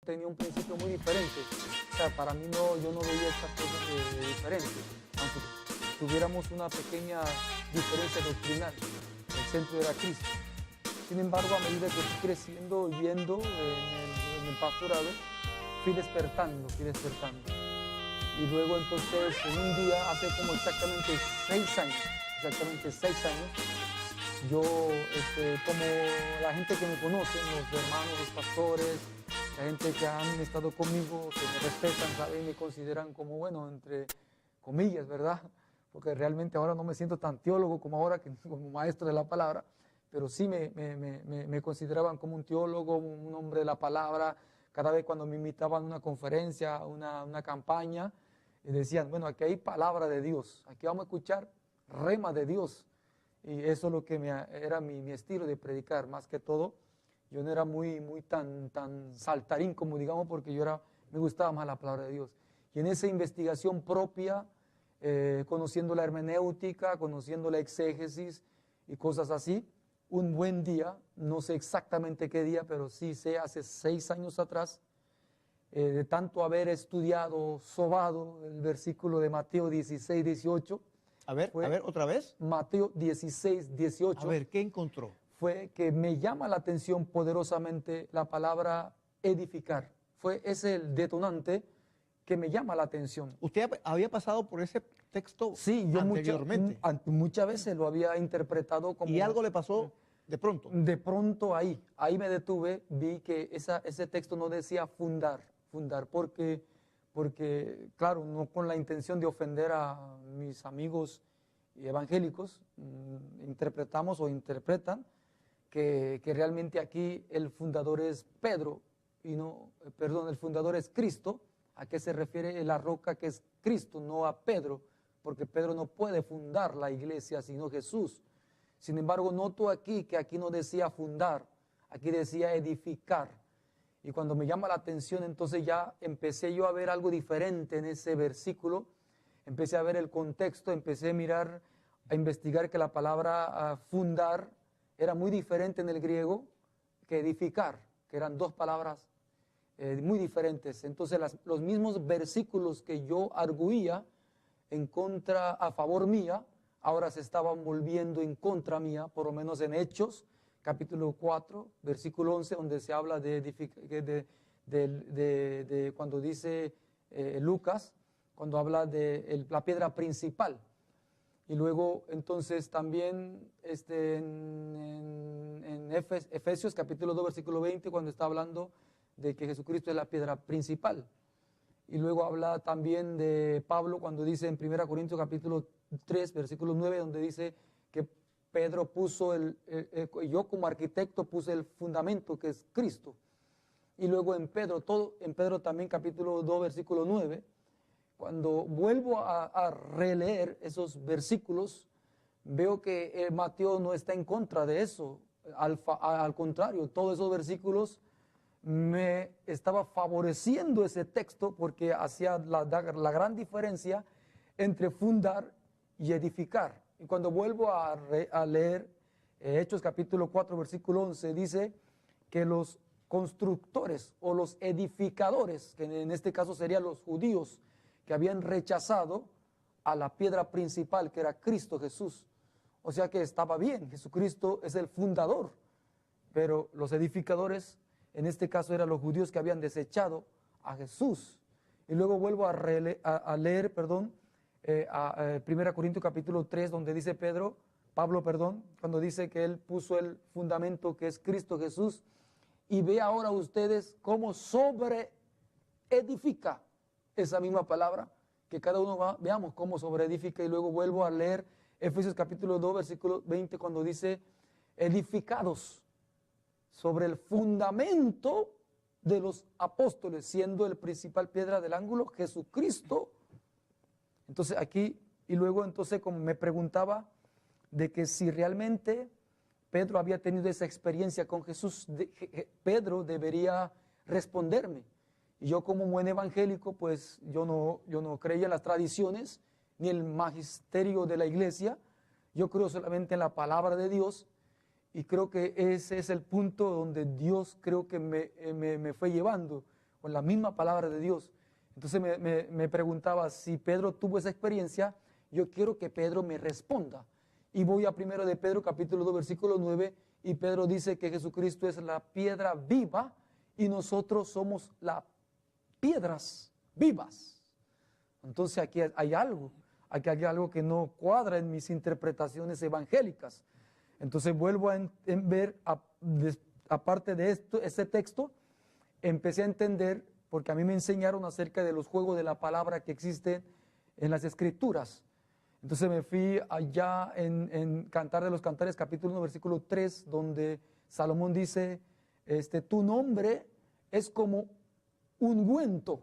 tenía un principio muy diferente. O sea, para mí no, yo no veía estas cosas diferentes, aunque tuviéramos una pequeña diferencia doctrinal. El centro era Cristo. Sin embargo, a medida que fui creciendo y viendo en el pastorado, fui despertando. Y luego entonces, en un día, hace como exactamente 6 años, yo, como la gente que me conoce, los hermanos, los pastores, la gente que han estado conmigo, que me respetan, saben, me consideran como, bueno, entre comillas, ¿verdad? Porque realmente ahora no me siento tan teólogo como ahora, como maestro de la palabra, pero sí me consideraban como un teólogo, un hombre de la palabra. Cada vez cuando me invitaban a una conferencia, a una campaña, y decían, bueno, aquí hay palabra de Dios, aquí vamos a escuchar rema de Dios. Y eso es lo que era mi estilo de predicar, más que todo. Yo no era muy tan saltarín como digamos, porque me gustaba más la palabra de Dios. Y en esa investigación propia, conociendo la hermenéutica, conociendo la exégesis y cosas así, un buen día, no sé exactamente qué día, pero sí sé, hace 6 años atrás, de tanto haber estudiado, sobado el versículo de Mateo 16, 18. A ver, otra vez. Mateo 16, 18. A ver, ¿qué encontró? Fue que me llama la atención poderosamente la palabra edificar. Fue ese el detonante que me llama la atención. ¿Usted había pasado por ese texto Sí, yo anteriormente? muchas veces lo había interpretado como... ¿Y algo le pasó de pronto? De pronto ahí me detuve, vi que ese texto no decía fundar, porque, claro, no con la intención de ofender a mis amigos evangélicos, interpretamos o interpretan que realmente aquí el fundador es Pedro, el fundador es Cristo. ¿A qué se refiere la roca que es Cristo, no a Pedro? Porque Pedro no puede fundar la iglesia, sino Jesús. Sin embargo, noto aquí que aquí no decía fundar, aquí decía edificar. Y cuando me llama la atención, entonces ya empecé yo a ver algo diferente en ese versículo. Empecé a ver el contexto, empecé a mirar, a investigar que la palabra fundar era muy diferente en el griego que edificar, que eran dos palabras muy diferentes. Entonces los mismos versículos que yo arguía a favor mía, ahora se estaban volviendo en contra mía, por lo menos en Hechos, capítulo 4, versículo 11, donde se habla de cuando dice Lucas, cuando habla de la piedra principal. Y luego, entonces, también en Efesios, capítulo 2, versículo 20, cuando está hablando de que Jesucristo es la piedra principal. Y luego habla también de Pablo cuando dice en 1 Corintios, capítulo 3, versículo 9, donde dice que Pedro puso yo como arquitecto puse el fundamento, que es Cristo. Y luego en Pedro también, capítulo 2, versículo 9, cuando vuelvo a releer esos versículos, veo que Mateo no está en contra de eso. Al contrario, todos esos versículos me estaba favoreciendo ese texto porque hacía la gran diferencia entre fundar y edificar. Y cuando vuelvo a leer Hechos capítulo 4, versículo 11, dice que los constructores o los edificadores, que en este caso serían los judíos, que habían rechazado a la piedra principal, que era Cristo Jesús. O sea que estaba bien, Jesucristo es el fundador, pero los edificadores, en este caso eran los judíos que habían desechado a Jesús. Y luego vuelvo a leer 1 Corintios capítulo 3, donde dice Pablo, cuando dice que él puso el fundamento que es Cristo Jesús, y ve ahora ustedes cómo sobreedifica esa misma palabra, que cada uno veamos cómo sobreedifica. Y luego vuelvo a leer Efesios capítulo 2, versículo 20, cuando dice edificados sobre el fundamento de los apóstoles, siendo el principal piedra del ángulo Jesucristo. Entonces aquí, y luego entonces como me preguntaba de que si realmente Pedro había tenido esa experiencia con Jesús, Pedro debería responderme. Y yo como buen evangélico, pues yo no creía en las tradiciones ni el magisterio de la iglesia. Yo creo solamente en la palabra de Dios. Y creo que ese es el punto donde Dios creo que me fue llevando. con la misma palabra de Dios. Entonces me preguntaba si Pedro tuvo esa experiencia. Yo quiero que Pedro me responda. Y voy a 1 de Pedro capítulo 2 versículo 9, y Pedro dice que Jesucristo es la piedra viva y nosotros somos las piedras vivas. Entonces aquí hay algo que no cuadra en mis interpretaciones evangélicas. Entonces vuelvo a ver, aparte de esto, ese texto, empecé a entender, porque a mí me enseñaron acerca de los juegos de la palabra que existen en las Escrituras. Entonces me fui allá en Cantar de los Cantares, capítulo 1, versículo 3, donde Salomón dice, tu nombre es como ungüento.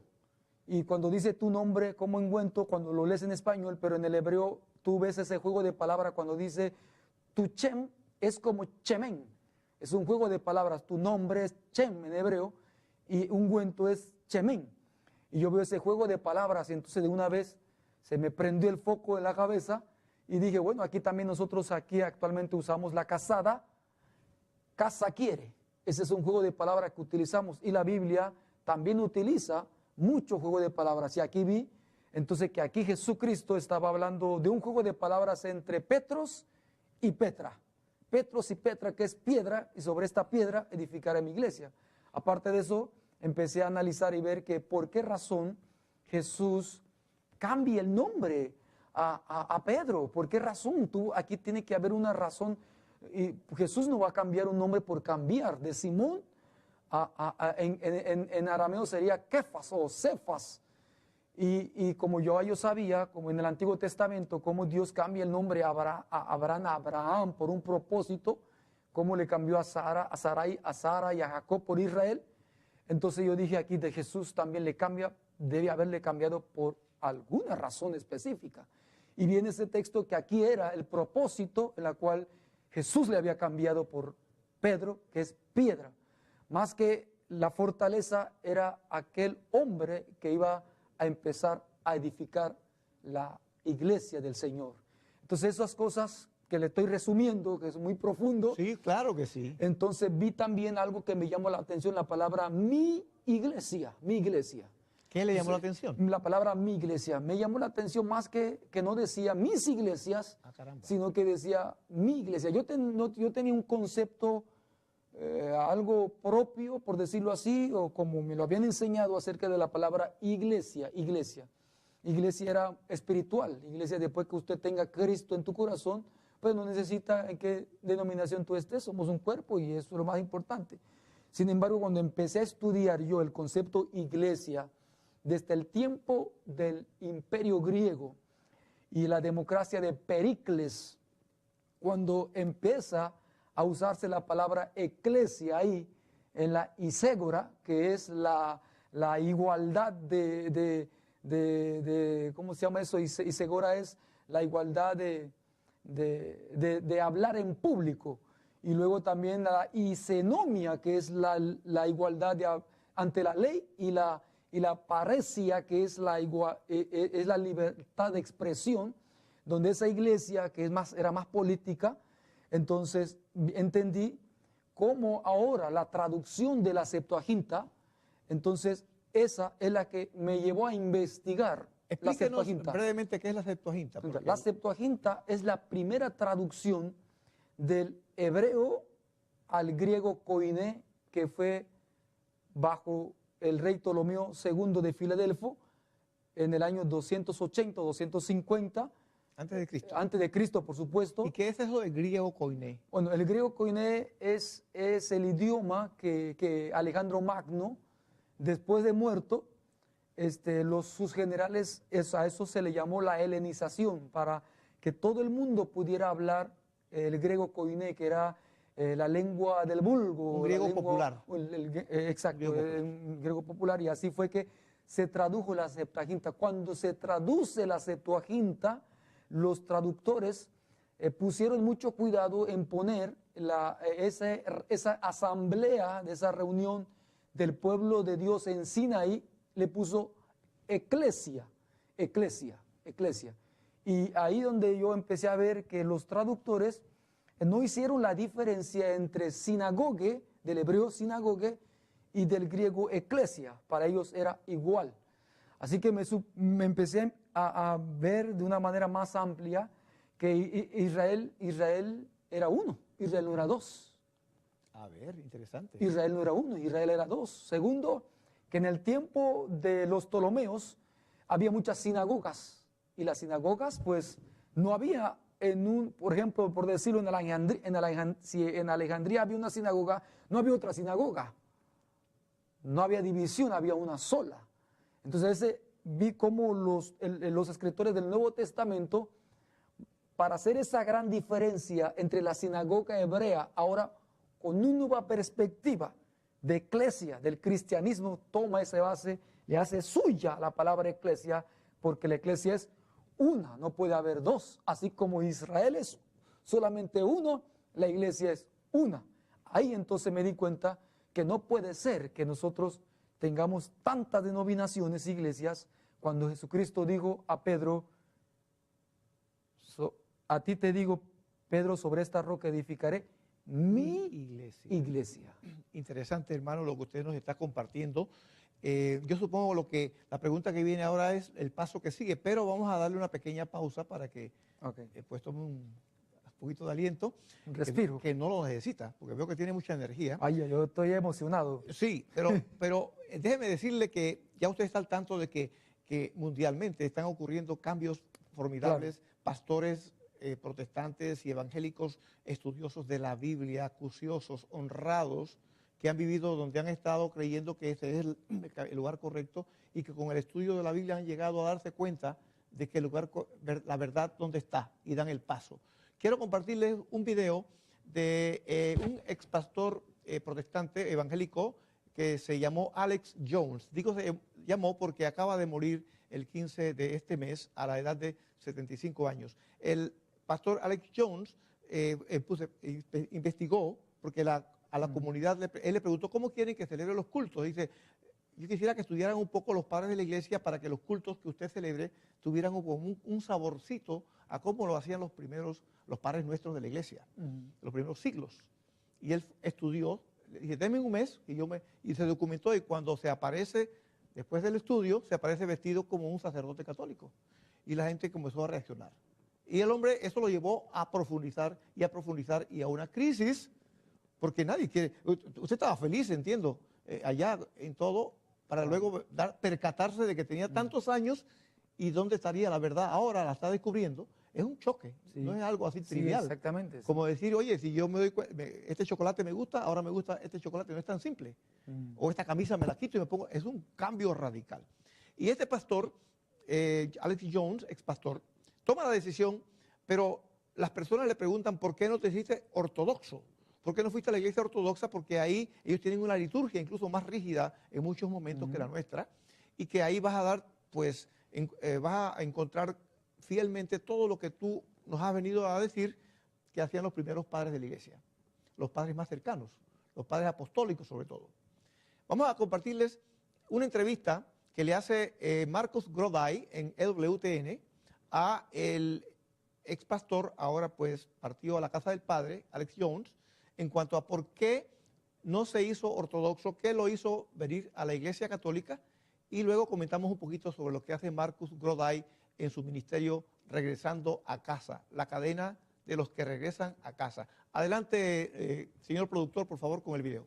Y cuando dice tu nombre como ungüento, cuando lo lees en español, pero en el hebreo tú ves ese juego de palabras cuando dice tu Chem es como Chemen. Es un juego de palabras. Tu nombre es Chem en hebreo y ungüento es Chemen. Y yo veo ese juego de palabras y entonces de una vez se me prendió el foco en la cabeza y dije, bueno, aquí también nosotros aquí actualmente usamos la casada, casa quiere. Ese es un juego de palabras que utilizamos y la Biblia también utiliza mucho juego de palabras. Y aquí vi entonces que aquí Jesucristo estaba hablando de un juego de palabras entre Petros y Petra. Petros y Petra, que es piedra, y sobre esta piedra edificaré mi iglesia. Aparte de eso, empecé a analizar y ver que por qué razón Jesús cambia el nombre a Pedro. ¿Por qué razón? Aquí tiene que haber una razón. Y Jesús no va a cambiar un nombre por cambiar. De Simón, en arameo sería Kefas o Cefas. Y como yo sabía, como en el Antiguo Testamento, cómo Dios cambia el nombre a Abraham por un propósito, cómo le cambió a Sara y a Jacob por Israel. Entonces yo dije aquí de Jesús también le cambia, debe haberle cambiado por alguna razón específica. Y viene ese texto que aquí era el propósito en la cual Jesús le había cambiado por Pedro, que es piedra. Más que la fortaleza era aquel hombre que iba a empezar a edificar la iglesia del Señor. Entonces esas cosas que le estoy resumiendo, que es muy profundo. Sí, claro que sí. Entonces vi también algo que me llamó la atención, la palabra mi iglesia, mi iglesia. ¿Qué le llamó la atención? La palabra mi iglesia. Me llamó la atención más que no decía mis iglesias, sino que decía mi iglesia. Yo tenía un concepto, algo propio, por decirlo así, o como me lo habían enseñado acerca de la palabra iglesia. Iglesia era espiritual. Iglesia, después que usted tenga Cristo en tu corazón, pues no necesita en qué denominación tú estés, somos un cuerpo y eso es lo más importante. Sin embargo, cuando empecé a estudiar yo el concepto iglesia, desde el tiempo del imperio griego y la democracia de Pericles, cuando empieza a usarse la palabra eclesia ahí, en la iségora, que es la igualdad ¿cómo se llama eso? Iségora es la igualdad de hablar en público. Y luego también la isenomia, que es la igualdad ante la ley, y la paresia, que es la libertad de expresión, donde esa iglesia, que era más política. Entonces entendí cómo ahora la traducción de la Septuaginta, entonces esa es la que me llevó a investigar. Explíquenos brevemente qué es la Septuaginta. La Septuaginta es la primera traducción del hebreo al griego koiné, que fue bajo el rey Ptolomeo II de Filadelfo en el año 280, 250. Antes de Cristo. Antes de Cristo, por supuesto. ¿Y qué es eso del griego koiné? Bueno, el griego koiné es el idioma que Alejandro Magno, después de muerto, sus generales, a eso se le llamó la helenización, para que todo el mundo pudiera hablar el griego koiné, que era la lengua del vulgo. Un griego popular. Exacto, el griego popular, y así fue que se tradujo la Septuaginta. Cuando se traduce la Septuaginta, los traductores pusieron mucho cuidado en poner esa asamblea, de esa reunión del pueblo de Dios en Sinaí, le puso eclesia. Y ahí donde yo empecé a ver que los traductores no hicieron la diferencia entre sinagogue, del hebreo sinagogue, y del griego eclesia, para ellos era igual. Así que me empecé a ver de una manera más amplia que Israel era uno, Israel no era dos. A ver, interesante. Israel no era uno, Israel era dos. Segundo, que en el tiempo de los Ptolomeos había muchas sinagogas, y las sinagogas pues no había por ejemplo, por decirlo, si en Alejandría había una sinagoga, no había otra sinagoga. No había división, había una sola. Entonces vi cómo los escritores del Nuevo Testamento, para hacer esa gran diferencia entre la sinagoga hebrea, ahora con una nueva perspectiva de eclesia, del cristianismo, toma esa base, le hace suya la palabra eclesia, porque la eclesia es una, no puede haber dos. Así como Israel es solamente uno, la iglesia es una. Ahí entonces me di cuenta que no puede ser que nosotros tengamos tantas denominaciones, iglesias, cuando Jesucristo dijo a Pedro, a ti te digo, Pedro, sobre esta roca edificaré mi iglesia. Interesante, hermano, lo que usted nos está compartiendo. Yo supongo la pregunta que viene ahora es el paso que sigue, pero vamos a darle una pequeña pausa para que pues tome un poquito de aliento. Un respiro. Que no lo necesita, porque veo que tiene mucha energía. Ay, yo estoy emocionado. Sí, pero déjeme decirle que ya usted está al tanto de que mundialmente están ocurriendo cambios formidables. Claro. Pastores protestantes y evangélicos estudiosos de la Biblia, acuciosos, honrados, que han vivido donde han estado creyendo que ese es el lugar correcto, y que con el estudio de la Biblia han llegado a darse cuenta de que la verdad dónde está, y dan el paso. Quiero compartirles un video de un ex pastor protestante evangélico que se llamó Alex Jones. Digo se llamó porque acaba de morir el 15 de este mes a la edad de 75 años. El pastor Alex Jones investigó, porque a la comunidad, él le preguntó cómo quieren que celebre los cultos. Dice, yo quisiera que estudiaran un poco los padres de la iglesia para que los cultos que usted celebre tuvieran un saborcito a cómo lo hacían los padres nuestros de la iglesia, los primeros siglos. Y él estudió, le dije, denme un mes, y se documentó, y cuando se aparece, después del estudio, se aparece vestido como un sacerdote católico. Y la gente comenzó a reaccionar. Y el hombre, eso lo llevó a profundizar y a una crisis, porque nadie quiere. Usted estaba feliz, entiendo, allá en todo, para luego percatarse de que tenía tantos años y dónde estaría la verdad. Ahora la está descubriendo. Es un choque, no es algo así trivial. Sí, exactamente. Como decir, oye, si yo me doy cuenta, este chocolate me gusta, ahora me gusta este chocolate, no es tan simple. O esta camisa me la quito y me pongo, es un cambio radical. Y este pastor, Alex Jones, ex pastor, toma la decisión, pero las personas le preguntan, ¿por qué no te hiciste ortodoxo? ¿Por qué no fuiste a la iglesia ortodoxa? Porque ahí ellos tienen una liturgia incluso más rígida en muchos momentos que la nuestra, y que ahí vas a dar, pues, vas a encontrar fielmente todo lo que tú nos has venido a decir que hacían los primeros padres de la iglesia, los padres más cercanos, los padres apostólicos sobre todo. Vamos a compartirles una entrevista que le hace Marcus Grodi en EWTN a el ex pastor, ahora pues partió a la casa del padre, Alex Jones, en cuanto a por qué no se hizo ortodoxo, qué lo hizo venir a la iglesia católica, y luego comentamos un poquito sobre lo que hace Marcus Grodi en su ministerio Regresando a Casa, la cadena de los que regresan a casa. Adelante, señor productor, por favor, con el video.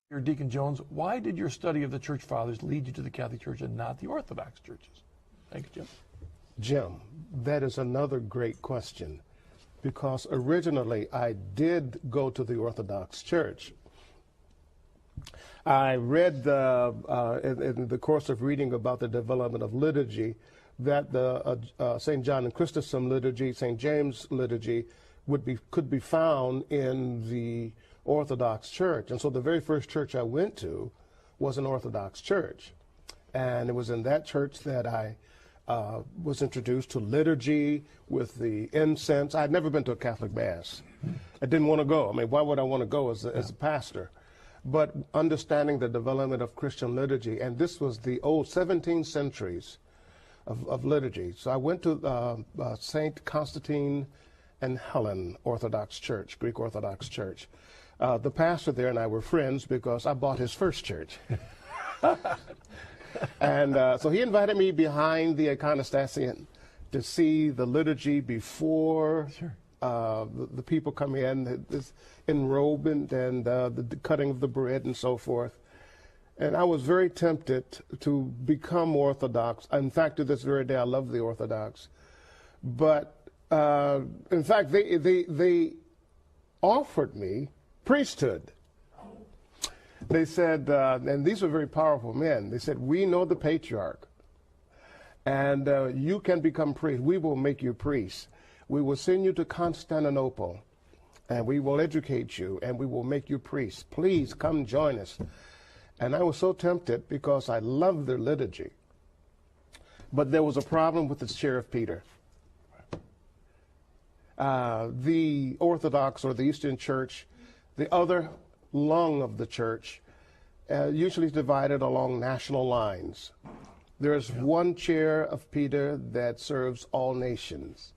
Your Deacon Jones, why did your study of the Church Fathers lead you to the Catholic Church and not the Orthodox churches? Thank you, Jim. Jim, that is another great question, because originally I did go to the Orthodox Church. I read in the course of reading about the development of liturgy that the St. John and Chrysostom liturgy, St. James liturgy could be found in the Orthodox Church. And so the very first church I went to was an Orthodox church. And it was in that church that I was introduced to liturgy with the incense. I had never been to a Catholic Mass. I didn't want to go. I mean, why would I want to go as a pastor? But understanding the development of Christian liturgy, and this was the old 17 centuries of liturgy. So I went to St. Constantine and Helen Orthodox Church, Greek Orthodox Church. The pastor there and I were friends because I bought his first church. And so he invited me behind the iconostasian to see the liturgy before the people come in, this enrobement and the cutting of the bread and so forth. And I was very tempted to become Orthodox. In fact, to this very day, I love the Orthodox. But in fact, they offered me priesthood. They said, and these are very powerful men, they said, we know the patriarch, and you can become priest. We will make you priest. We will send you to Constantinople, and we will educate you, and we will make you priest. Please come join us. And I was so tempted because I loved their liturgy. But there was a problem with the chair of Peter. The Orthodox or the Eastern Church, the other lung of the church, usually divided along national lines. There's one chair of Peter that serves all nations.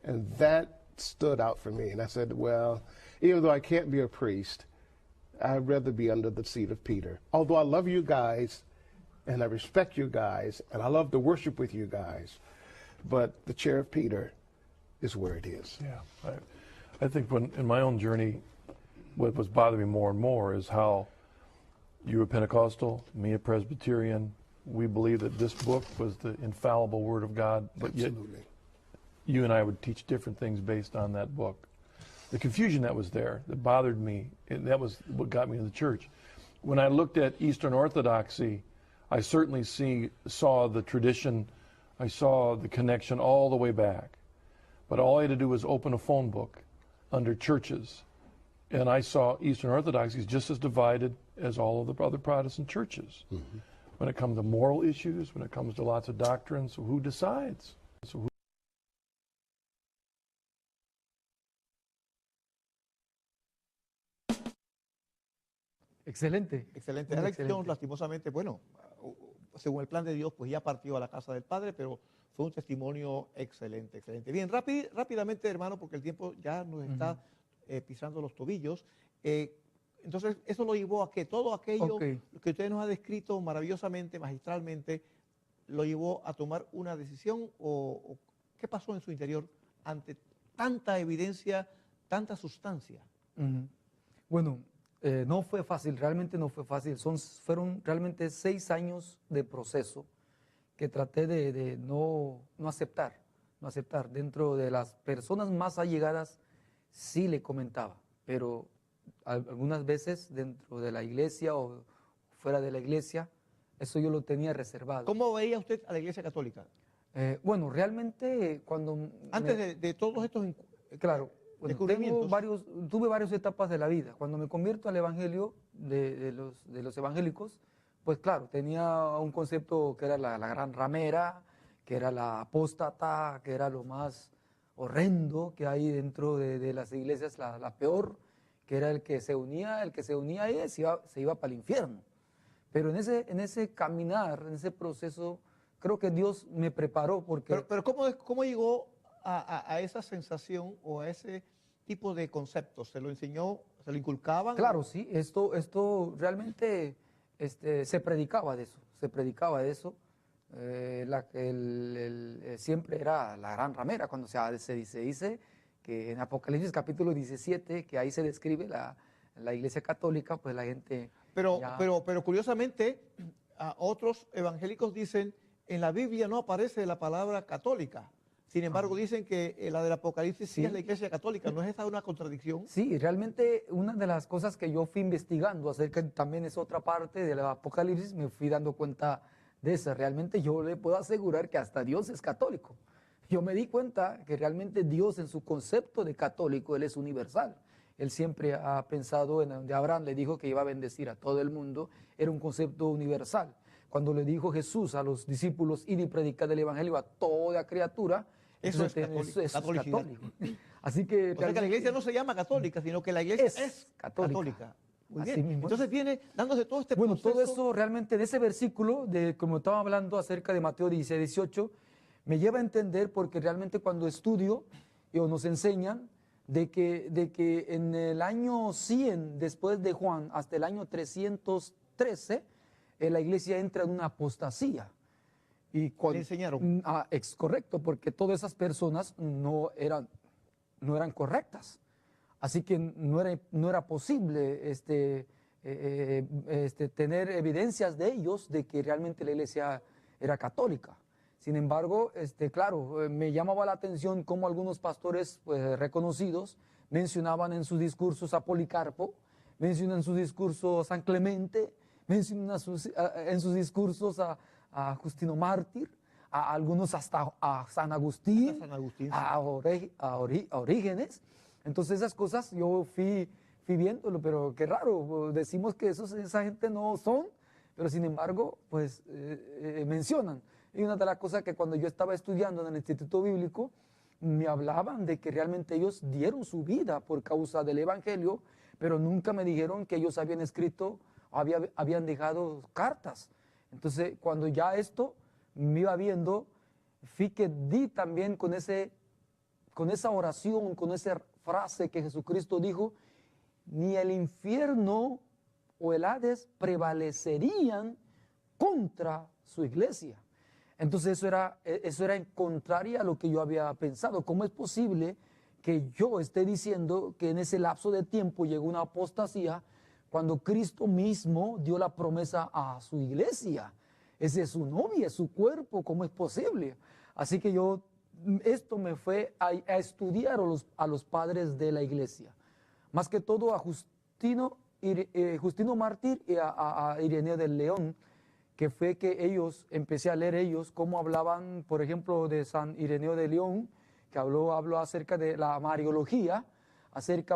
And that stood out for me. And I said, well, even though I can't be a priest, I'd rather be under the seat of Peter. Although I love you guys, and I respect you guys, and I love to worship with you guys, but the chair of Peter is where it is. Yeah, I think in my own journey, what was bothering me more and more is how you were Pentecostal, me a Presbyterian. We believe that this book was the infallible Word of God, but Absolutely. Yet you and I would teach different things based on that book. The confusion that was there, that bothered me, and that was what got me to the church. When I looked at Eastern Orthodoxy, I certainly saw the tradition, I saw the connection all the way back. But all I had to do was open a phone book under churches, and I saw Eastern Orthodoxy is just as divided as all of the other Protestant churches. Mm-hmm. When it comes to moral issues, when it comes to lots of doctrines, who decides? Excelente. Excelente. Muy Alex excelente. Jones, lastimosamente, bueno, según el plan de Dios, pues ya partió a la casa del Padre, pero fue un testimonio excelente, excelente. Bien, rápidamente, hermano, porque el tiempo ya nos está pisando los tobillos. Entonces, eso lo llevó a que todo aquello que usted nos ha descrito maravillosamente, magistralmente, lo llevó a tomar una decisión o qué pasó en su interior ante tanta evidencia, tanta sustancia. Bueno, no fue fácil, realmente no fue fácil. Fueron realmente 6 años de proceso que traté de no aceptar. Dentro de las personas más allegadas sí le comentaba, pero algunas veces dentro de la iglesia o fuera de la iglesia, eso yo lo tenía reservado. ¿Cómo veía usted a la Iglesia Católica? Bueno, realmente cuando... Antes de todos estos claro, bueno, tuve varias etapas de la vida. Cuando me convierto al evangelio de los evangélicos, pues claro, tenía un concepto que era la gran ramera, que era la apóstata, que era lo más horrendo que hay dentro de las iglesias, la peor, que era el que se unía a ella se iba para el infierno. Pero en ese caminar, en ese proceso, creo que Dios me preparó porque... Pero ¿cómo llegó a esa sensación o a ese tipo de conceptos? ¿Se lo enseñó, se lo inculcaban? Claro, sí, esto realmente se predicaba de eso. Siempre era la gran ramera, cuando se dice que en Apocalipsis capítulo 17, que ahí se describe la iglesia católica, pues la gente... Pero curiosamente, otros evangélicos dicen, en la Biblia no aparece la palabra católica. Sin embargo, dicen que la del Apocalipsis sí es la iglesia católica. ¿No es esta una contradicción? Sí, realmente una de las cosas que yo fui investigando acerca también es otra parte del Apocalipsis, me fui dando cuenta de eso. Realmente yo le puedo asegurar que hasta Dios es católico. Yo me di cuenta que realmente Dios en su concepto de católico, Él es universal. Él siempre ha pensado en donde Abraham le dijo que iba a bendecir a todo el mundo, era un concepto universal. cuando le dijo Jesús a los discípulos, ir y predicar el evangelio a toda criatura, Eso es entonces, eso es catolicidad. católico. Así que, O sea que la iglesia no se llama católica, sino que la iglesia es católica. Muy Así bien. mismo es. Entonces viene dándose todo este Bueno, proceso. todo eso realmente de ese versículo, de como estaba hablando acerca de Mateo 16, 18, me lleva a entender porque realmente cuando estudio o nos enseñan de que en el año 100 después de Juan hasta el año 313, la iglesia entra en una apostasía. Y Le enseñaron. Es correcto, porque todas esas personas no eran correctas. Así que no era posible tener evidencias de ellos de que realmente la iglesia era católica. Sin embargo, claro, me llamaba la atención cómo algunos pastores pues, reconocidos mencionaban en sus discursos a Policarpo, mencionan en sus discursos a San Clemente, mencionan en sus discursos a Justino Mártir, a algunos hasta a San Agustín, Hasta San Agustín, sí. a Orígenes. Entonces esas cosas yo fui viéndolo, pero qué raro, decimos que esa gente no son, pero sin embargo, pues mencionan. Y una de las cosas que cuando yo estaba estudiando en el Instituto Bíblico, me hablaban de que realmente ellos dieron su vida por causa del Evangelio, pero nunca me dijeron que ellos habían escrito, habían dejado cartas. Entonces, cuando ya esto me iba viendo, fui que di también con esa oración, con esa frase que Jesucristo dijo, ni el infierno o el Hades prevalecerían contra su iglesia. Entonces eso era en contrario a lo que yo había pensado. ¿Cómo es posible que yo esté diciendo que en ese lapso de tiempo llegó una apostasía cuando Cristo mismo dio la promesa a su iglesia? Ese es su novia, es su cuerpo, ¿cómo es posible? Así que esto me fue a estudiar a los padres de la iglesia. Más que todo a Justino Mártir y a Ireneo del León, que fue que empecé a leer ellos, cómo hablaban, por ejemplo, de San Ireneo de León, que habló acerca de la Mariología,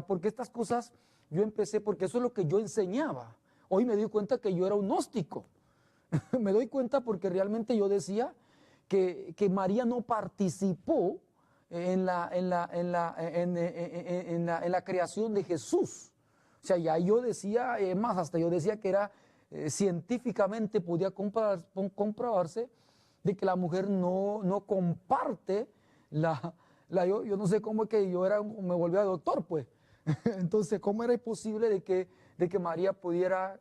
porque estas cosas yo empecé, porque eso es lo que yo enseñaba. Hoy me doy cuenta que yo era un gnóstico. Me doy cuenta porque realmente yo decía que María no participó en la creación de Jesús. O sea, ya yo decía, más hasta yo decía que era científicamente podía comprobarse de que la mujer no comparte yo no sé cómo es que me volvía doctor, pues. Entonces, ¿cómo era posible de que María pudiera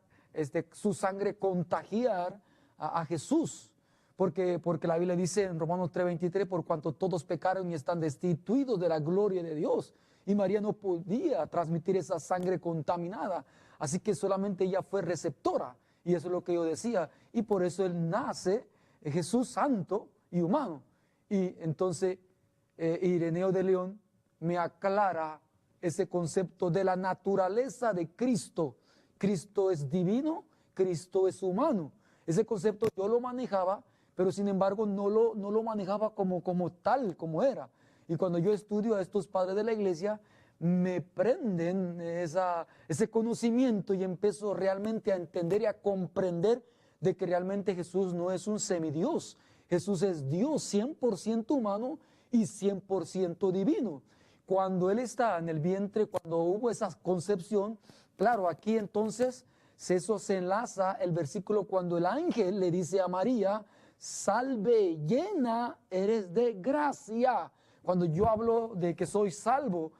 su sangre contagiar a Jesús? Porque la Biblia dice en Romanos 3:23, por cuanto todos pecaron y están destituidos de la gloria de Dios. Y María no podía transmitir esa sangre contaminada. Así que solamente ella fue receptora. Y eso es lo que yo decía. Y por eso él nace, Jesús santo y humano. Y entonces Ireneo de León me aclara ese concepto de la naturaleza de Cristo. Cristo es divino, Cristo es humano. Ese concepto yo lo manejaba, pero sin embargo no lo manejaba como tal, como era. Y cuando yo estudio a estos padres de la iglesia, me prenden ese conocimiento y empiezo realmente a entender y a comprender de que realmente Jesús no es un semidios. Jesús es Dios 100% humano y 100% divino. Cuando Él está en el vientre, cuando hubo esa concepción, claro, aquí entonces eso se enlaza el versículo cuando el ángel le dice a María, salve, llena eres de gracia. Cuando yo hablo de que soy salvo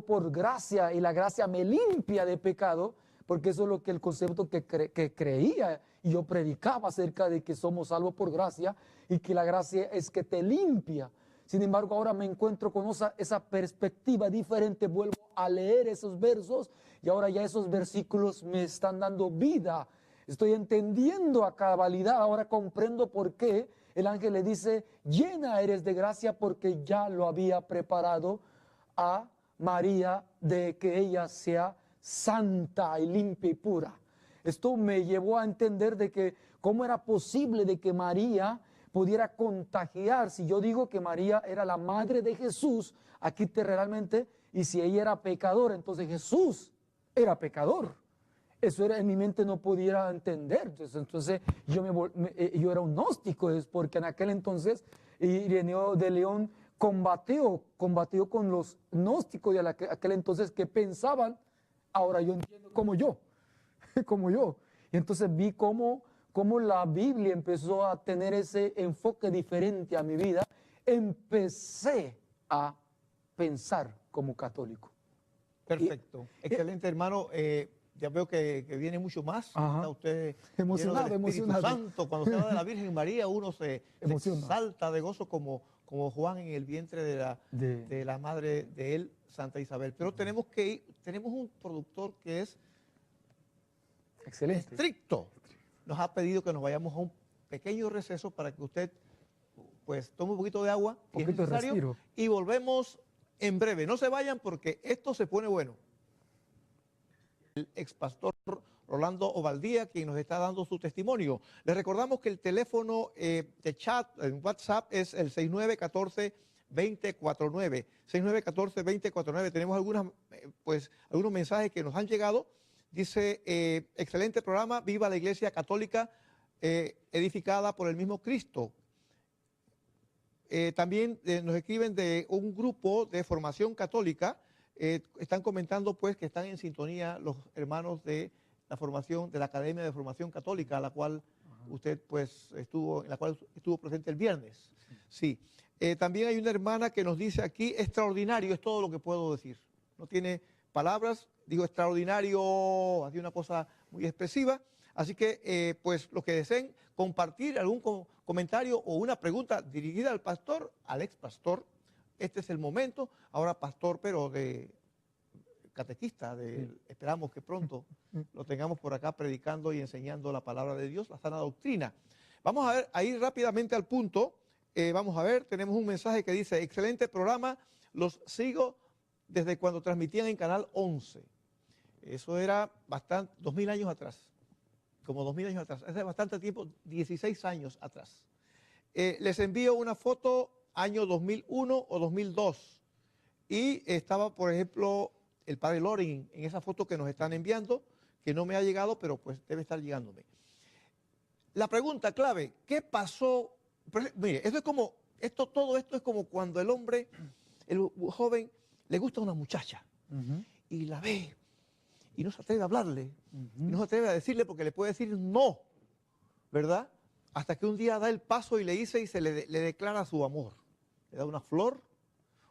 por gracia y la gracia me limpia de pecado, porque eso es lo que el concepto que creía y yo predicaba acerca de que somos salvos por gracia y que la gracia es que te limpia. Sin embargo, ahora me encuentro con esa perspectiva diferente, vuelvo a leer esos versos y ahora ya esos versículos me están dando vida. Estoy entendiendo a cabalidad, ahora comprendo por qué el ángel le dice, llena eres de gracia, porque ya lo había preparado a María de que ella sea santa y limpia y pura. Esto me llevó a entender de que cómo era posible de que María pudiera contagiar. Si yo digo que María era la madre de Jesús aquí terrenalmente, y si ella era pecadora, entonces Jesús era pecador. Eso era en mi mente, no podía entender. Entonces yo era un gnóstico, es porque en aquel entonces Ireneo de León combatió con los gnósticos de aquel entonces que pensaban, ahora yo entiendo como yo, como yo. Y entonces vi cómo la Biblia empezó a tener ese enfoque diferente a mi vida. Empecé a pensar como católico. Perfecto. Excelente, hermano. Ya veo que viene mucho más. Ajá. Está usted Emocionado, lleno del Espíritu emocionado. Santo. Cuando se habla de la Virgen María, uno se Emociona. salta de gozo como Juan en el vientre de la madre de él, Santa Isabel. Pero tenemos un productor que es Excelente. estricto. Nos ha pedido que nos vayamos a un pequeño receso para que usted pues tome un poquito de agua, si es Poquito de necesario, respiro. y volvemos en breve. No se vayan porque esto se pone bueno. El expastor Rolando Ovaldía, quien nos está dando su testimonio. Les recordamos que el teléfono de chat en WhatsApp es el 6914-2049. 6914-2049. Tenemos algunos mensajes que nos han llegado. Dice, excelente programa, viva la Iglesia Católica edificada por el mismo Cristo. También nos escriben de un grupo de formación católica. Están comentando pues que están en sintonía los hermanos de la formación, de la Academia de Formación Católica, a la cual usted pues estuvo presente el viernes. Sí. También hay una hermana que nos dice aquí, extraordinario, es todo lo que puedo decir. No tiene palabras, digo extraordinario, así una cosa muy expresiva. Así que pues los que deseen compartir algún comentario o una pregunta dirigida al pastor, al ex pastor, este es el momento. Ahora pastor, pero de catequista, esperamos que pronto lo tengamos por acá predicando y enseñando la palabra de Dios, la sana doctrina. Vamos a ir rápidamente al punto. Vamos a ver, tenemos un mensaje que dice, excelente programa, los sigo desde cuando transmitían en Canal 11. Eso era 2000 años atrás, como 2000 años atrás, hace bastante tiempo, 16 años atrás. Les envío una foto año 2001 o 2002 y estaba, por ejemplo, el padre Loring en esa foto que nos están enviando, que no me ha llegado, pero pues debe estar llegándome. La pregunta clave, ¿qué pasó? Mire, todo esto es como cuando el hombre, el joven, le gusta a una muchacha y la ve y no se atreve a hablarle, y no se atreve a decirle porque le puede decir no, ¿verdad? Hasta que un día da el paso y le dice y le declara su amor. Le da una flor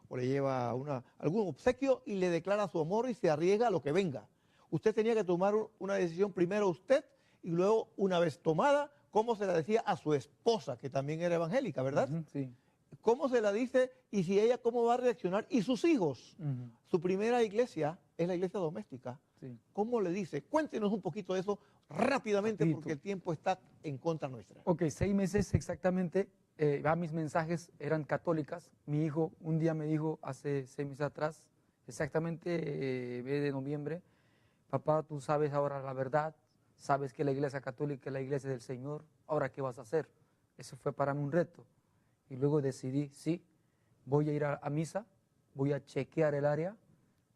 o le lleva algún obsequio y le declara su amor y se arriesga a lo que venga. Usted tenía que tomar una decisión primero usted y luego, una vez tomada, ¿cómo se la decía a su esposa, que también era evangélica, verdad? Sí. ¿Cómo se la dice y si ella cómo va a reaccionar? Y sus hijos. Su primera iglesia es la iglesia doméstica. Sí. ¿Cómo le dice? Cuéntenos un poquito de eso rápidamente Rapidito. porque el tiempo está en contra nuestra. Ok, 6 meses exactamente. Mis mensajes eran católicas. Mi hijo un día me dijo, hace 6 meses atrás, exactamente de noviembre, papá, tú sabes ahora la verdad, sabes que la iglesia católica es la iglesia del Señor, ahora ¿qué vas a hacer? Eso fue para mí un reto. Y luego decidí, sí, voy a ir a misa, voy a chequear el área,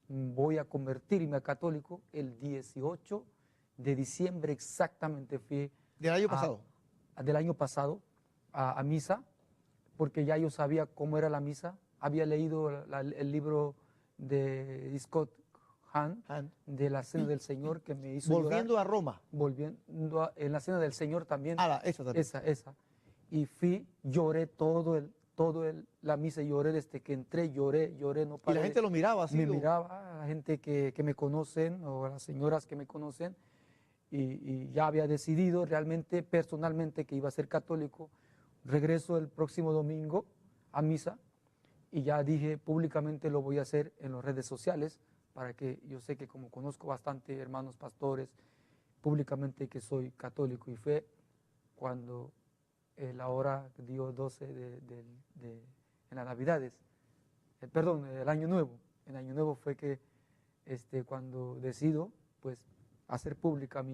voy a convertirme a católico el 18 de diciembre exactamente fui. ¿Del año pasado? Del año pasado a misa, porque ya yo sabía cómo era la misa, había leído el libro de Scott Hahn, de la Cena del Señor, que me hizo Volviendo llorar. a Roma. Volviendo en la Cena del Señor también. Esa también. Esa. Y fui, lloré la misa, lloré desde que entré, lloré, no Y paré. la gente lo miraba así. Me miraba, la gente que me conocen, o las señoras que me conocen, y ya había decidido realmente, personalmente, que iba a ser católico. Regreso el próximo domingo a misa, y ya dije públicamente lo voy a hacer en las redes sociales, para que yo sé que como conozco bastante hermanos pastores, públicamente que soy católico, y fue cuando la hora dio 12 en las Navidades, perdón, el Año Nuevo. En Año Nuevo fue que cuando decido pues hacer pública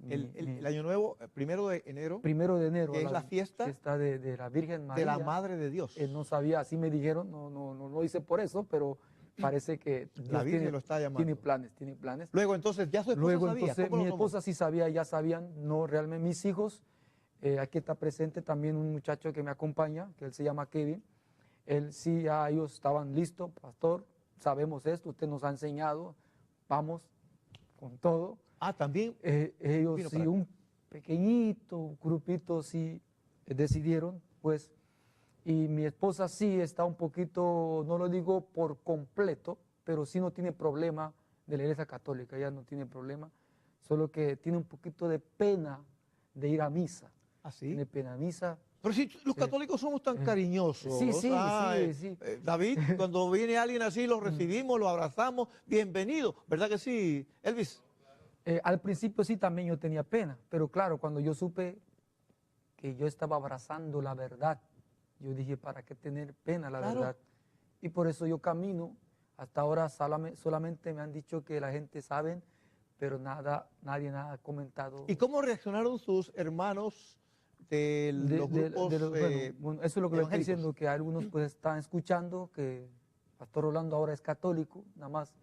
el Año Nuevo, 1 de enero. 1 de enero. Que es la fiesta de la Virgen María. De la Madre de Dios. No sabía, así me dijeron, no lo hice por eso, pero parece que La Dios Virgen lo está llamando. tiene planes. Luego, entonces, ya su esposa Luego, sabía. entonces, ¿Cómo mi lo tomó? esposa sí sabía, ya sabían, no realmente mis hijos. Aquí está presente también un muchacho que me acompaña, que él se llama Kevin. Él sí, ya ellos estaban listos, pastor, sabemos esto, usted nos ha enseñado, vamos con todo. Ah, también. Ellos Vino sí, para acá. un pequeñito grupito sí decidieron, pues, y mi esposa sí está un poquito, no lo digo por completo, pero sí no tiene problema de la iglesia católica, ella no tiene problema, solo que tiene un poquito de pena de ir a misa. ¿Ah, sí? Tiene pena misa. Pero si los católicos somos tan cariñosos. Sí, sí, Ay, sí, sí. David, cuando viene alguien así, lo recibimos, lo abrazamos, bienvenido. ¿Verdad que sí, Elvis? Al principio sí también yo tenía pena, pero claro, cuando yo supe que yo estaba abrazando la verdad, yo dije, ¿para qué tener pena la Claro. verdad? Y por eso yo camino. Hasta ahora solamente me han dicho que la gente sabe, pero nadie ha comentado. ¿Y cómo reaccionaron sus hermanos de los grupos bueno, eso es lo que le estoy evangélicos? diciendo, que algunos pues están escuchando, que Pastor Orlando ahora es católico, nada más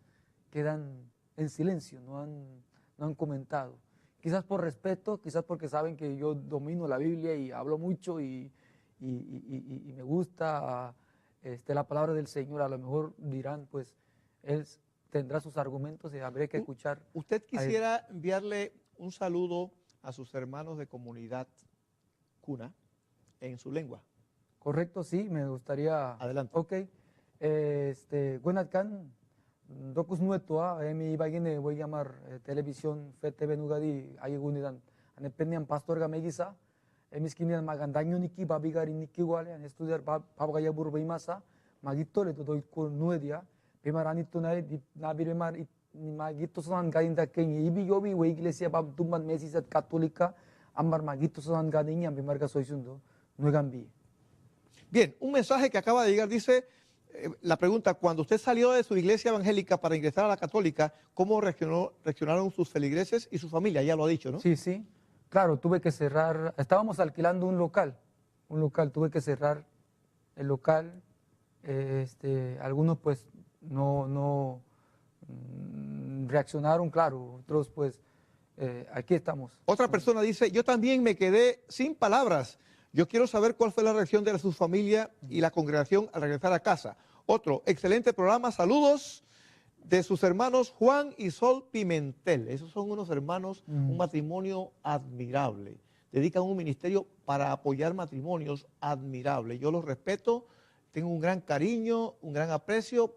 quedan en silencio, no han comentado. Quizás por respeto, quizás porque saben que yo domino la Biblia y hablo mucho y me gusta la palabra del Señor, a lo mejor dirán, pues, él tendrá sus argumentos y habré que escuchar. ¿Usted quisiera enviarle un saludo a sus hermanos de comunidad Cuna en su lengua? Correcto, sí, me gustaría. Adelante. Ok. Buenas kan, Dokus Nuetua, mi bagine voy a llamar televisión, FTV Nugadi, Ayegunidan, Anepenian Pastor Gamegisa, Miskinian Magandaño Niki, Babigari Niki Wale, an estudiar Babagaya Burbaimasa, Magito le doy con Nuedia, Pimaranito Nabiremar, Magito San Gainda Kenya, Ibiyobi, o Iglesia Bab Tumban Mesisat Católica, Ambar Magito San Gadiña, Bimarga Soisundo, Nuegambi. Bien, un mensaje que acaba de llegar dice, la pregunta, cuando usted salió de su iglesia evangélica para ingresar a la católica, ¿cómo reaccionaron sus feligreses y su familia? Ya lo ha dicho, ¿no? Sí, sí. Claro, tuve que cerrar, estábamos alquilando un local, tuve que cerrar el local. Algunos pues no reaccionaron, claro, otros pues aquí estamos. Otra persona dice, yo también me quedé sin palabras. Yo quiero saber cuál fue la reacción de su familia y la congregación al regresar a casa. Otro, excelente programa, saludos de sus hermanos Juan y Sol Pimentel. Esos son unos hermanos, un matrimonio admirable. Dedican un ministerio para apoyar matrimonios admirable. Yo los respeto, tengo un gran cariño, un gran aprecio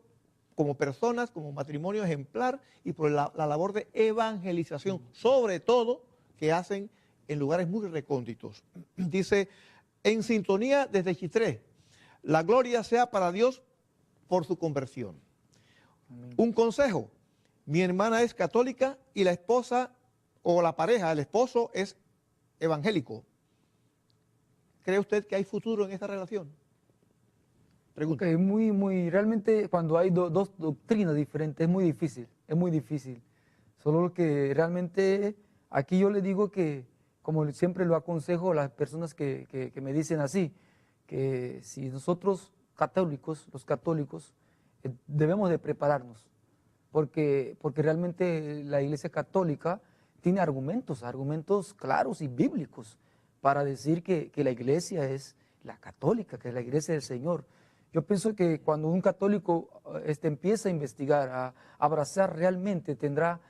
como personas, como matrimonio ejemplar y por la labor de evangelización, sobre todo que hacen en lugares muy recónditos. Dice, en sintonía desde Chitré, la gloria sea para Dios por su conversión. Amén. Un consejo, mi hermana es católica y la esposa o la pareja, el esposo es evangélico. ¿Cree usted que hay futuro en esta relación? Pregunta. Ok, realmente cuando hay dos doctrinas diferentes es muy difícil. Solo que realmente aquí yo le digo que, como siempre lo aconsejo a las personas que me dicen así, que si nosotros los católicos, debemos de prepararnos, porque realmente la Iglesia Católica tiene argumentos claros y bíblicos para decir que la Iglesia es la católica, que es la Iglesia del Señor. Yo pienso que cuando un católico empieza a investigar, a abrazar realmente, tendrá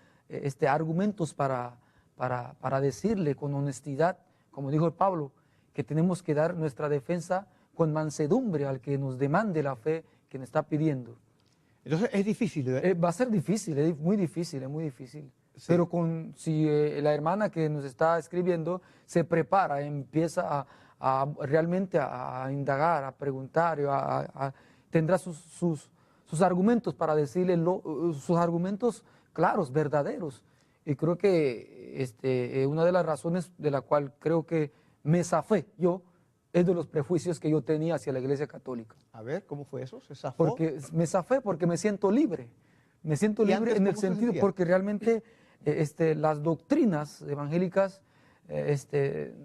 argumentos para decirle con honestidad, como dijo Pablo, que tenemos que dar nuestra defensa con mansedumbre al que nos demande la fe que nos está pidiendo. Entonces es difícil, ¿verdad? Va a ser difícil, es muy difícil. Sí. Pero si la hermana que nos está escribiendo se prepara, empieza realmente a indagar, a preguntar, tendrá sus argumentos para decirle, sus argumentos claros, verdaderos. Y creo que una de las razones de la cual creo que me zafé yo es de los prejuicios que yo tenía hacia la Iglesia Católica. A ver, ¿cómo fue eso? ¿Se zafó? Porque me zafé porque me siento libre. Me siento libre en el sentido porque realmente las doctrinas evangélicas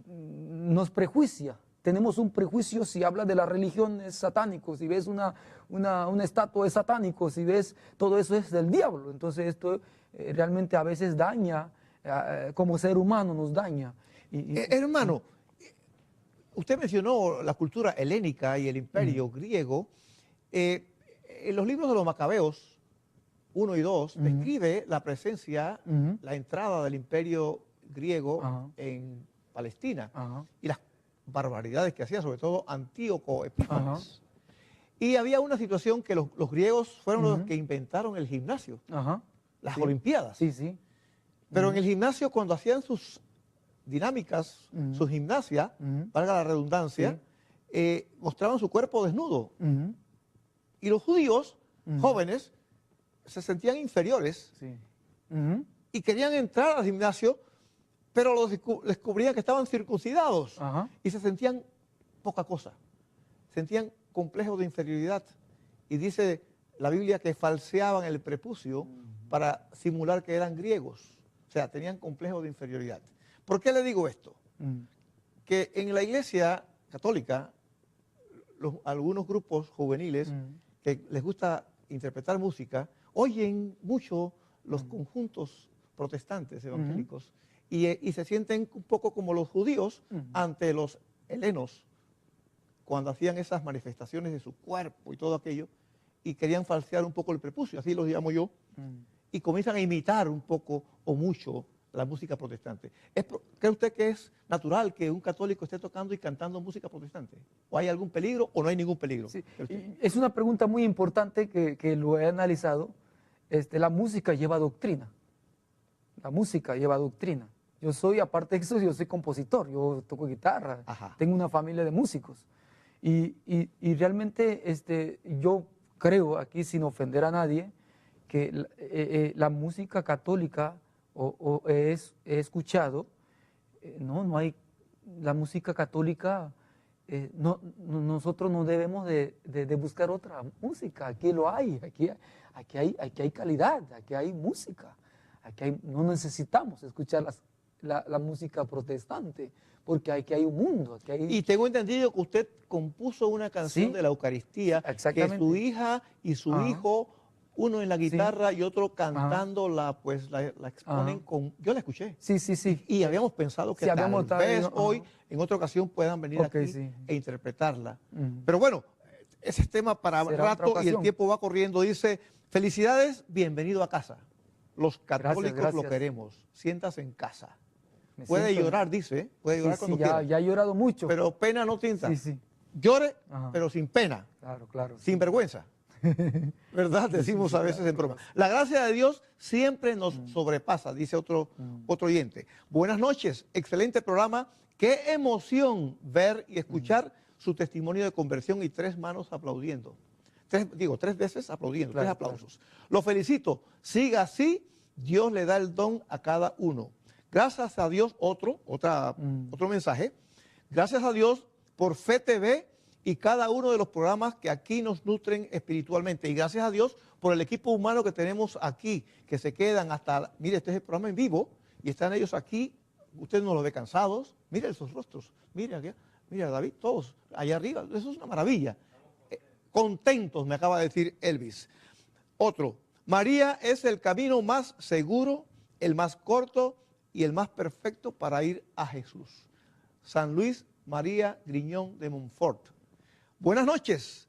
nos prejuicia tenemos un prejuicio si habla de la religión es satánico, si ves una estatua es satánico, si ves todo eso es del diablo. Entonces esto realmente a veces daña, como ser humano nos daña. Hermano, usted mencionó la cultura helénica y el imperio griego. En los libros de los Macabeos 1 y 2 describe la presencia, la entrada del imperio griego en Palestina y las barbaridades que hacía, sobre todo Antíoco Epífanes. Y había una situación que los griegos fueron los que inventaron el gimnasio, las Olimpiadas. Sí, sí. Pero en el gimnasio, cuando hacían sus dinámicas, su gimnasia, valga la redundancia, mostraban su cuerpo desnudo. Y los judíos jóvenes se sentían inferiores y querían entrar al gimnasio, pero descubrían que estaban circuncidados y se sentían poca cosa, sentían complejo de inferioridad. Y dice la Biblia que falseaban el prepucio para simular que eran griegos, o sea, tenían complejo de inferioridad. ¿Por qué le digo esto? Que en la iglesia católica, algunos grupos juveniles que les gusta interpretar música, oyen mucho los conjuntos protestantes evangélicos y se sienten un poco como los judíos ante los helenos cuando hacían esas manifestaciones de su cuerpo y todo aquello y querían falsear un poco el prepucio, así los llamo yo, y comienzan a imitar un poco o mucho la música protestante. ¿Cree usted que es natural que un católico esté tocando y cantando música protestante? ¿O hay algún peligro o no hay ningún peligro? Sí. Es una pregunta muy importante que lo he analizado. La música lleva doctrina. La música lleva doctrina. Yo soy, aparte de eso, yo soy compositor, yo toco guitarra, tengo una familia de músicos. Y realmente yo creo, aquí sin ofender a nadie, que la música católica he escuchado, no hay, la música católica, nosotros no debemos de buscar otra música, aquí lo hay, aquí hay calidad, aquí hay música, no necesitamos escuchar la música protestante, porque aquí hay un mundo. Y tengo entendido que usted compuso una canción de la Eucaristía, que su hija y su hijo, uno en la guitarra y otro cantando, la exponen con... Yo la escuché. Sí. Y habíamos pensado que tal vez hoy, en otra ocasión, puedan venir aquí e interpretarla. Pero bueno, ese es tema para rato y el tiempo va corriendo. Dice, felicidades, bienvenido a casa. Los católicos lo queremos. Siéntase en casa. Puede llorar, dice. Puede llorar cuando quiera. Ya he llorado mucho. Pero pena no tinta. Llore, pero sin pena. Claro. Sin vergüenza. ¿Verdad? Decimos a veces en broma. La gracia de Dios siempre nos sobrepasa, dice otro oyente. Buenas noches, excelente programa. Qué emoción ver y escuchar su testimonio de conversión y 3 manos aplaudiendo. 3 veces aplaudiendo, 3 aplausos. Lo felicito. Siga así, Dios le da el don a cada uno. Gracias a Dios, otro mensaje. Gracias a Dios por Fe TV y cada uno de los programas que aquí nos nutren espiritualmente. Y gracias a Dios por el equipo humano que tenemos aquí, que se quedan hasta... Mire, este es el programa en vivo y están ellos aquí. Usted no los ve cansados. Mire esos rostros. Mire aquí, mire a David, todos allá arriba. Eso es una maravilla. Contentos, me acaba de decir Elvis. Otro. María es el camino más seguro, el más corto y el más perfecto para ir a Jesús. San Luis María Griñón de Montfort. Buenas noches.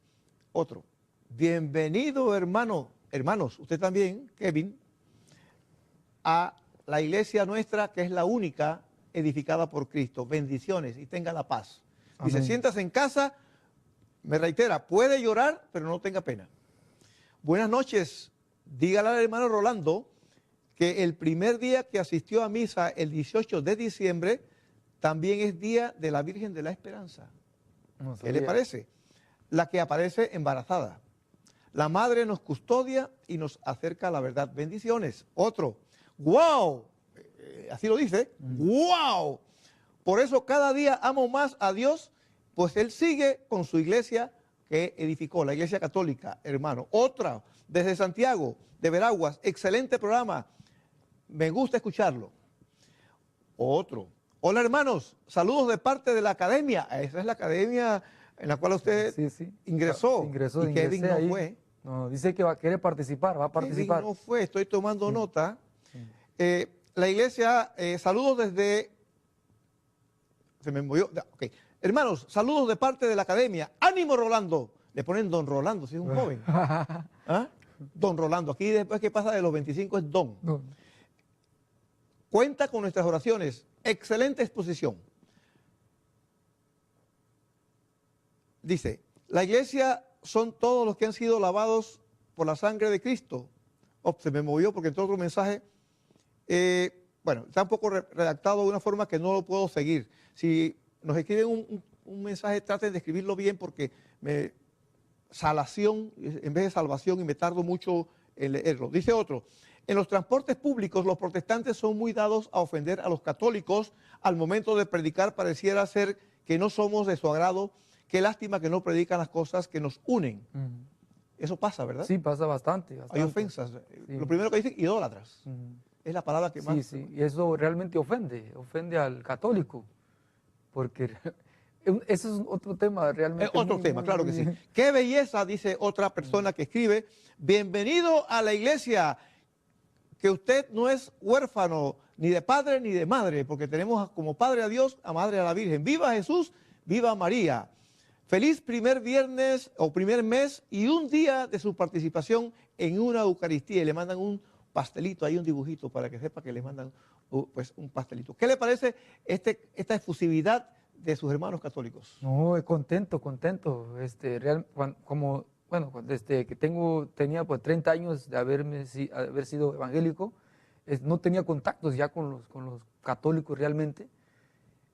Otro. Bienvenido, hermanos, usted también, Kevin, a la iglesia nuestra, que es la única edificada por Cristo. Bendiciones y tenga la paz. Dice, siéntase en casa, me reitera, puede llorar, pero no tenga pena. Buenas noches. Dígale al hermano Rolando que el primer día que asistió a misa, el 18 de diciembre, también es día de la Virgen de la Esperanza. ¿Qué le parece? La que aparece embarazada. La madre nos custodia y nos acerca a la verdad. Bendiciones. Otro. ¡Wow! Así lo dice. ¡Wow! Por eso cada día amo más a Dios, pues Él sigue con su iglesia que edificó, la iglesia católica, hermano. Otra, desde Santiago, de Veraguas. Excelente programa. Me gusta escucharlo. Otro. Hola hermanos, saludos de parte de la academia. Esa es la academia en la cual usted ingresó. Ingresó, y Kevin ingresé no ahí. fue. No, dice que quiere participar, va a participar. Kevin no fue, estoy tomando nota. La iglesia, saludos desde... Se me movió. Ok. Hermanos, saludos de parte de la academia. ¡Ánimo, Rolando! Le ponen Don Rolando, si es un joven. ¿Ah? Don Rolando. Aquí después que pasa de los 25 es Don. No. Cuenta con nuestras oraciones. Excelente exposición. Dice, la iglesia son todos los que han sido lavados por la sangre de Cristo. Se me movió porque entró otro mensaje. Bueno, está un poco redactado de una forma que no lo puedo seguir. Si nos escriben un mensaje, traten de escribirlo bien porque salación en vez de salvación y me tardo mucho en leerlo. Dice otro, en los transportes públicos los protestantes son muy dados a ofender a los católicos. Al momento de predicar pareciera ser que no somos de su agrado. Qué lástima que no predican las cosas que nos unen. Eso pasa, ¿verdad? Sí, pasa bastante. Hay ofensas. Lo primero que dicen, idólatras. Es la palabra que más... Sí, y eso realmente ofende al católico, porque eso es otro tema realmente. Otro tema, claro que sí. Qué belleza, dice otra persona que escribe, bienvenido a la iglesia, que usted no es huérfano ni de padre ni de madre, porque tenemos como padre a Dios, a madre a la Virgen. ¡Viva Jesús! ¡Viva María! Feliz primer viernes o primer mes y un día de su participación en una Eucaristía. Y le mandan un pastelito, hay un dibujito para que sepa que le mandan pues, un pastelito. ¿Qué le parece esta efusividad de sus hermanos católicos? No, contento. Desde que tenía pues 30 años de haber sido evangélico, no tenía contactos ya con los católicos realmente.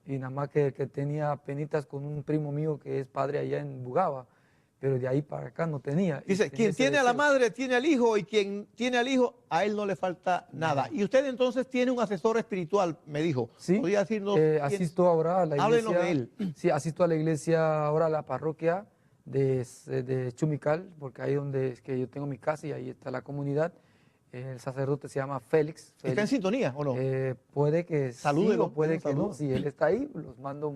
Y nada más que tenía penitas con un primo mío que es padre allá en Bugaba, pero de ahí para acá no tenía. Dice, quien tiene a la madre tiene al hijo, y quien tiene al hijo, a él no le falta nada. Y usted entonces tiene un asesor espiritual, me dijo. Sí, ¿Podría decirnos asisto ahora a la iglesia. Háblenos de él. Sí, asisto a la iglesia ahora a la parroquia de Chumical, porque ahí donde es que yo tengo mi casa y ahí está la comunidad. El sacerdote se llama Félix. ¿Está en sintonía o no? Puede que Salúdelo, sí o puede que saludo. no. Si él está ahí, los mando.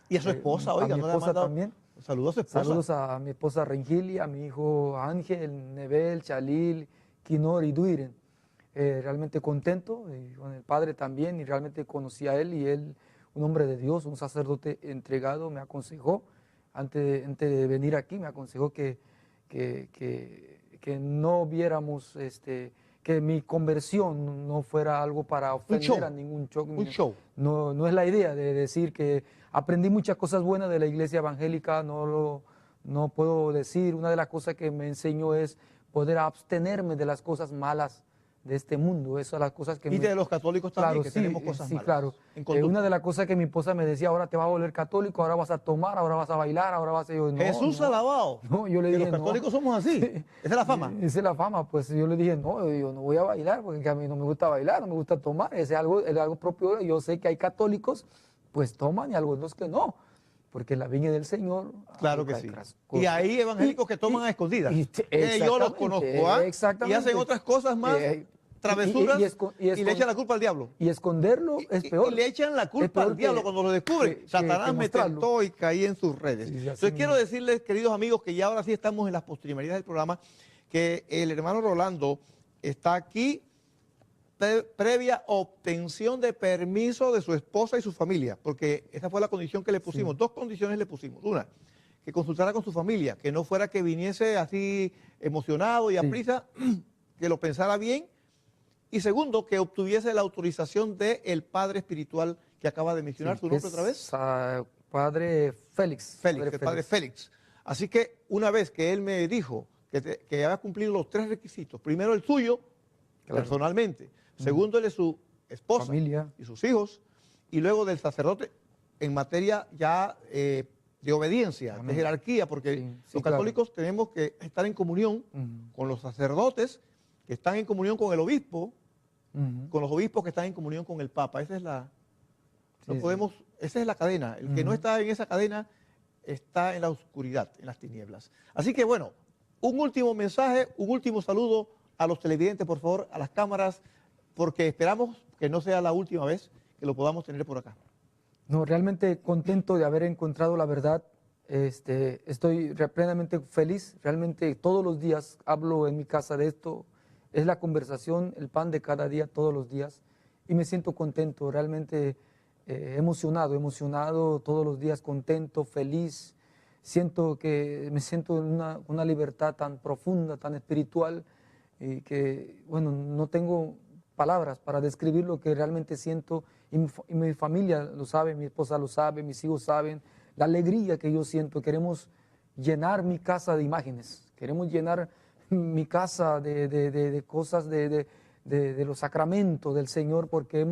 Y a su esposa, oiga, a mi ¿no le ha esposa mandado? también. Saludos a su esposa. Saludos a mi esposa Rengili, a mi hijo Ángel, Nebel, Chalil, Quinor y Duiren. Realmente contento, con el padre también, y realmente conocí a él, y él, un hombre de Dios, un sacerdote entregado, me aconsejó, antes de venir aquí, me aconsejó que no viéramos, que mi conversión no fuera algo para ofender a ningún Un show. No es la idea de decir que aprendí muchas cosas buenas de la iglesia evangélica, no puedo decir. Una de las cosas que me enseñó es poder abstenerme de las cosas malas de este mundo. Esas son las cosas que de los católicos también, que tenemos cosas malas. Sí, claro. Una de las cosas que mi esposa me decía, ahora te vas a volver católico, ahora vas a tomar, ahora vas a bailar, ahora vas a... Yo, Jesús alabado. No, yo le dije, los católicos somos así. Esa es la fama. Esa es la fama. Pues yo le dije, no, yo no voy a bailar, porque a mí no me gusta bailar, no me gusta tomar. Es algo propio. Yo sé que hay católicos, pues toman, y algunos que no. Porque la viña del Señor... Claro que sí. Y hay evangélicos que toman a escondidas. Yo los conozco, ¿ah? Exactamente. Y hacen otras cosas más, travesuras, y le echan la culpa al diablo. Y esconderlo es peor. Y le echan la culpa al diablo cuando lo descubre. Satanás me tentó y caí en sus redes. Entonces quiero decirles, queridos amigos, que ya ahora sí estamos en las postrimerías del programa, que el hermano Rolando está aquí previa obtención de permiso de su esposa y su familia, porque esa fue la condición que le pusimos. Dos condiciones le pusimos. Una, que consultara con su familia, que no fuera que viniese así emocionado y a prisa, que lo pensara bien. Y segundo, que obtuviese la autorización del padre espiritual que acaba de mencionar. ¿Su nombre otra vez? Padre Félix. El padre Félix. Así que una vez que él me dijo que había cumplido los tres requisitos, primero el suyo, personalmente, segundo el de su esposa familia y sus hijos, y luego del sacerdote en materia ya de obediencia, de jerarquía, porque los católicos tenemos que estar en comunión con los sacerdotes, que están en comunión con el obispo, con los obispos que están en comunión con el Papa. Esa es la, esa es la cadena. El que no está en esa cadena está en la oscuridad, en las tinieblas. Así que bueno, un último mensaje, un último saludo a los televidentes, por favor, a las cámaras, porque esperamos que no sea la última vez que lo podamos tener por acá. No, realmente contento de haber encontrado la verdad. Estoy plenamente feliz. Realmente todos los días hablo en mi casa de esto. Es la conversación, el pan de cada día, todos los días. Y me siento contento, realmente emocionado todos los días, contento, feliz. Me siento en una libertad tan profunda, tan espiritual, y que, bueno, no tengo palabras para describir lo que realmente siento, y mi familia lo sabe, mi esposa lo sabe, mis hijos saben, la alegría que yo siento. Queremos llenar mi casa de imágenes, queremos llenar mi casa de cosas, de los sacramentos del Señor, porque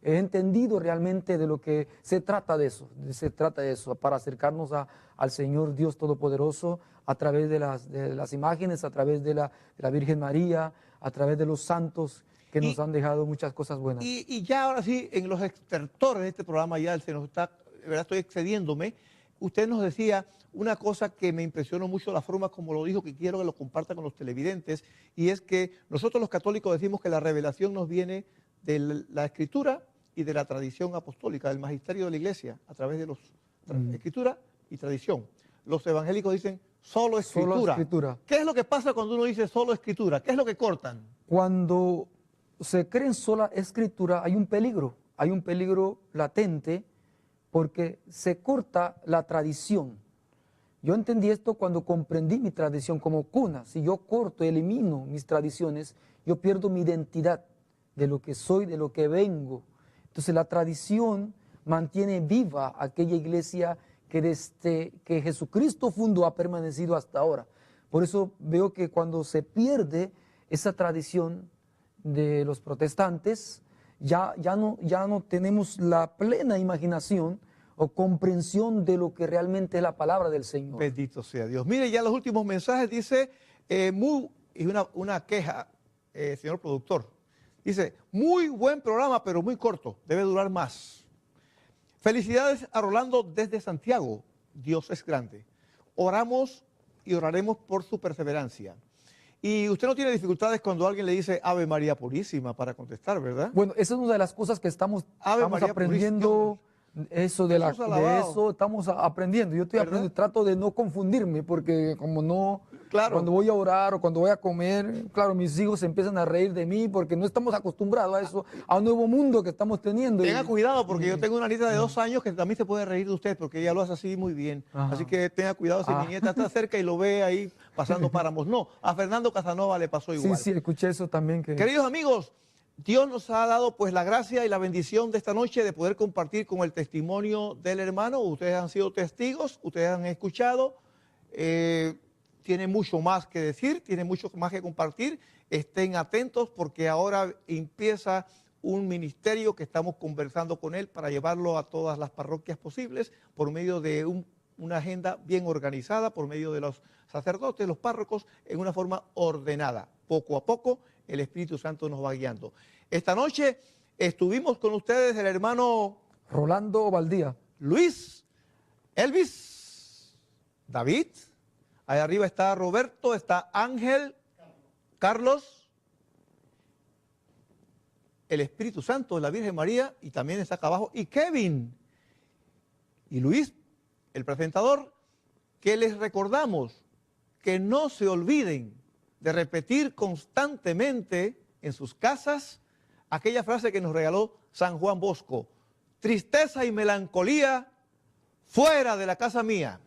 he entendido realmente de lo que se trata de eso, para acercarnos al Señor Dios Todopoderoso a través de las imágenes, a través de la Virgen María, a través de los santos que nos han dejado muchas cosas buenas. Y ya ahora sí, en los extertores de este programa ya se nos está, de verdad estoy excediéndome. Usted nos decía una cosa que me impresionó mucho, la forma como lo dijo, que quiero que lo comparta con los televidentes, y es que nosotros los católicos decimos que la revelación nos viene de la Escritura y de la tradición apostólica, del magisterio de la Iglesia, a través de Escritura y tradición. Los evangélicos dicen solo Escritura. Solo Escritura. ¿Qué es lo que pasa cuando uno dice solo Escritura? ¿Qué es lo que cortan? Cuando se cree en sola Escritura hay un peligro latente, porque se corta la tradición. Yo entendí esto cuando comprendí mi tradición como cuna. Si yo corto, elimino mis tradiciones, yo pierdo mi identidad de lo que soy, de lo que vengo. Entonces la tradición mantiene viva aquella iglesia que desde que Jesucristo fundó ha permanecido hasta ahora. Por eso veo que cuando se pierde esa tradición de los protestantes, ya no tenemos la plena imaginación o comprensión de lo que realmente es la palabra del Señor. Bendito sea Dios. Mire, ya los últimos mensajes dice, y una queja, señor productor. Dice, muy buen programa, pero muy corto, debe durar más. Felicidades a Rolando desde Santiago. Dios es grande. Oramos y oraremos por su perseverancia. Y usted no tiene dificultades cuando alguien le dice Ave María Purísima para contestar, ¿verdad? Bueno, esa es una de las cosas que estamos María aprendiendo. Eso de eso estamos aprendiendo. Yo estoy aprendiendo, trato de no confundirme, porque como no, claro, cuando voy a orar o cuando voy a comer, claro, mis hijos se empiezan a reír de mí porque no estamos acostumbrados a eso, a un nuevo mundo que estamos teniendo. Tenga cuidado, porque yo tengo una nieta de 2 años que también se puede reír de usted, porque ella lo hace así muy bien. Ajá. Así que tenga cuidado si mi nieta está cerca y lo ve ahí pasando páramos. No, a Fernando Casanova le pasó igual. Sí, escuché eso también. Queridos amigos, Dios nos ha dado pues la gracia y la bendición de esta noche de poder compartir con el testimonio del hermano. Ustedes han sido testigos, ustedes han escuchado, tiene mucho más que decir, tiene mucho más que compartir. Estén atentos porque ahora empieza un ministerio que estamos conversando con él para llevarlo a todas las parroquias posibles por medio de una agenda bien organizada, por medio de los sacerdotes, los párrocos, en una forma ordenada. Poco a poco el Espíritu Santo nos va guiando. Esta noche estuvimos con ustedes el hermano Rolando Valdía, Luis, Elvis, David, ahí arriba está Roberto, está Ángel, Carlos, el Espíritu Santo, la Virgen María, y también está acá abajo, y Kevin, y Luis, el presentador, que les recordamos que no se olviden de repetir constantemente en sus casas aquella frase que nos regaló San Juan Bosco: tristeza y melancolía fuera de la casa mía.